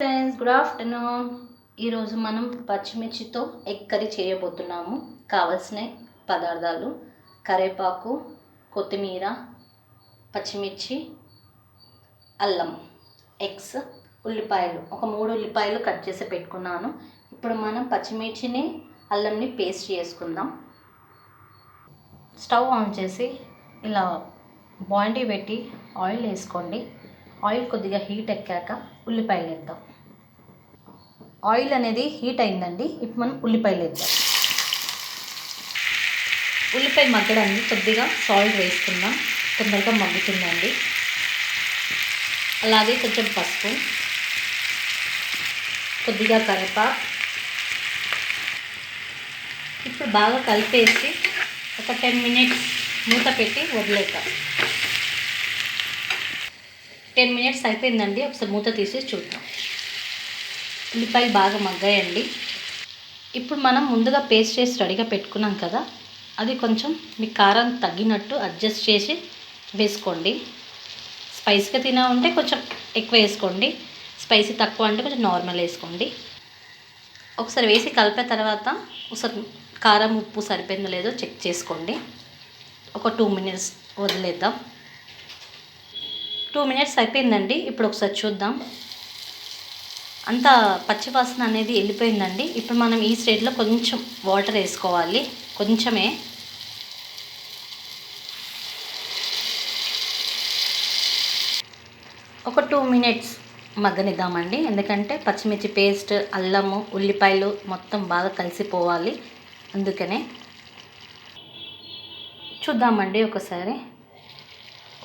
Friends, good afternoon. ఈరోజు మనం పచ్చిమిర్చితో egg curry చేయబోతున్నాము. కావలసిన పదార్థాలు: కరివేపాకు, కొత్తిమీర, పచ్చిమిర్చి, అల్లం, ఎగ్స్, ఉల్లిపాయలు. ఒక 3 ఉల్లిపాయలు కట్ చేసి పెట్టుకున్నాను. ఇప్పుడు మనం పచ్చిమిర్చిని, అల్లంని పేస్ట్ చేసుకుందాం. స్టవ్ ఆన్ చేసి ఇలా బాండీ పెట్టి ఆయిల్ వేసుకోండి. ఆయిల్ కొద్దిగా హీట్ ఎక్కాక ఉల్లిపాయలు వేద్దాం. ఆయిల్ అనేది హీట్ అయిందండి. ఇప్పుడు మనం ఉల్లిపాయలు వేద్దాం. ఉల్లిపాయ మగ్గడానికి కొద్దిగా సాల్ట్ వేసుకుందాం. తొందరగా మగ్గుతుందండి. అలాగే కొంచెం పసుపు, కొద్దిగా కరివేపాకు. ఇప్పుడు బాగా కలిపేసి ఒక 10 మినిట్స్ మూత పెట్టి వదిలేద్దాం. 10 మినిట్స్ అయిపోయిందండి. ఒకసారి మూత తీసి చూద్దాం. ఉల్లిపాయలు బాగా మగ్గాయండి. ఇప్పుడు మనం ముందుగా పేస్ట్ చేసి రెడీగా పెట్టుకున్నాం కదా, అది కొంచెం మీ కారం తగ్గినట్టు అడ్జస్ట్ చేసి వేసుకోండి. స్పైసీగా తినా ఉంటే కొంచెం ఎక్కువ వేసుకోండి, స్పైసీ తక్కువ అంటే కొంచెం నార్మల్ వేసుకోండి. ఒకసారి వేసి కలిపిన తర్వాత ఒకసారి కారం ఉప్పు సరిపోయిందో లేదో చెక్ చేసుకోండి. ఒక 2 మినిట్స్ వదిలేద్దాం. 2 మినిట్స్ అయిపోయిందండి. ఇప్పుడు ఒకసారి చూద్దాం. అంతా పచ్చివాసన అనేది వెళ్ళిపోయిందండి. ఇప్పుడు మనం ఈ స్టేజ్లో కొంచెం వాటర్ వేసుకోవాలి. కొంచెమే. ఒక 2 మినిట్స్ మగ్గనిద్దామండి. ఎందుకంటే పచ్చిమిర్చి పేస్ట్, అల్లము, ఉల్లిపాయలు మొత్తం బాగా కలిసిపోవాలి. అందుకనే చూద్దామండి ఒకసారి.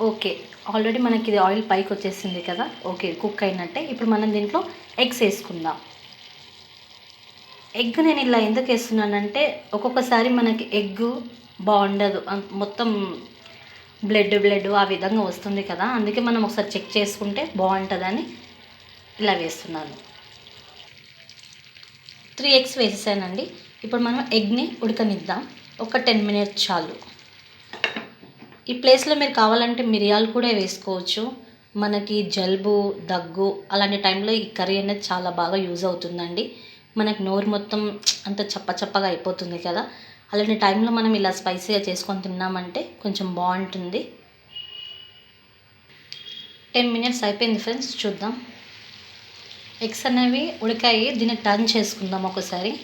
ఓకే, ఆల్రెడీ మనకి ఇది ఆయిల్ పైకి వచ్చేసింది కదా. ఓకే, కుక్ అయినట్టే. ఇప్పుడు మనం దీంట్లో ఎగ్స్ వేసుకుందాం. ఎగ్ నేను ఇలా ఎందుకు వేస్తున్నానంటే, ఒక్కొక్కసారి మనకి ఎగ్ బాగుండదు, మొత్తం బ్లడ్ ఆ విధంగా వస్తుంది కదా. అందుకే మనం ఒకసారి చెక్ చేసుకుంటే బాగుంటుందని ఇలా వేస్తున్నాను. 3 ఎగ్స్ వేసేసానండి. ఇప్పుడు మనం ఎగ్ని ఉడకనిద్దాం. ఒక 10 మినిట్స్ చాలు. ఈ ప్లేస్లో మీరు కావాలంటే మిరియాలు కూడా వేసుకోవచ్చు. మనకి జలుబు, దగ్గు అలాంటి టైంలో ఈ కర్రీ అనేది చాలా బాగా యూజ్ అవుతుందండి. మనకు నోరు మొత్తం అంత చప్పగా అయిపోతుంది కదా. అలాంటి టైంలో మనం ఇలా స్పైసీగా చేసుకొని తిన్నామంటే కొంచెం బాగుంటుంది. 10 మినిట్స్ అయిపోయింది ఫ్రెండ్స్. చూద్దాం. ఎగ్స్ అనేవి ఉడికాయి. దీన్ని టర్న్ చేసుకుందాం. ఒకసారి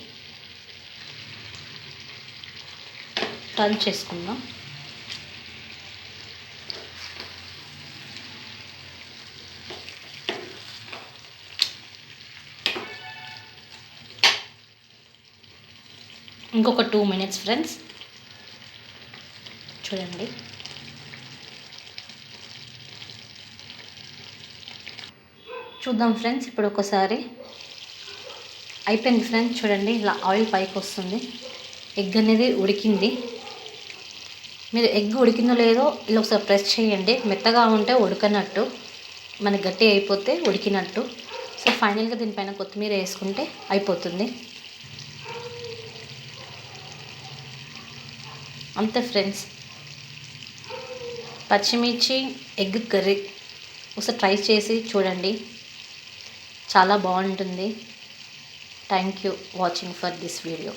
టర్న్ చేసుకుందాం. ఇంకొక 2 మినిట్స్ ఫ్రెండ్స్. చూడండి. చూద్దాం ఫ్రెండ్స్. ఇప్పుడు ఒకసారి అయిపోయింది ఫ్రెండ్స్. చూడండి, ఇలా ఆయిల్ పైకి వస్తుంది. ఎగ్ అనేది ఉడికింది. మీరు ఎగ్ ఉడికిందో లేదో ఇలా ఒకసారి ప్రెస్ చేయండి. మెత్తగా ఉంటే ఉడకనట్టు, మనకి గట్టి అయిపోతే ఉడికినట్టు. సో ఫైనల్గా దీనిపైన కొత్తిమీర వేసుకుంటే అయిపోతుంది. అంతే ఫ్రెండ్స్, పచ్చిమిర్చి ఎగ్ కర్రీ ఒకసారి ట్రై చేసి చూడండి. చాలా బాగుంటుంది. Thank you watching for this video.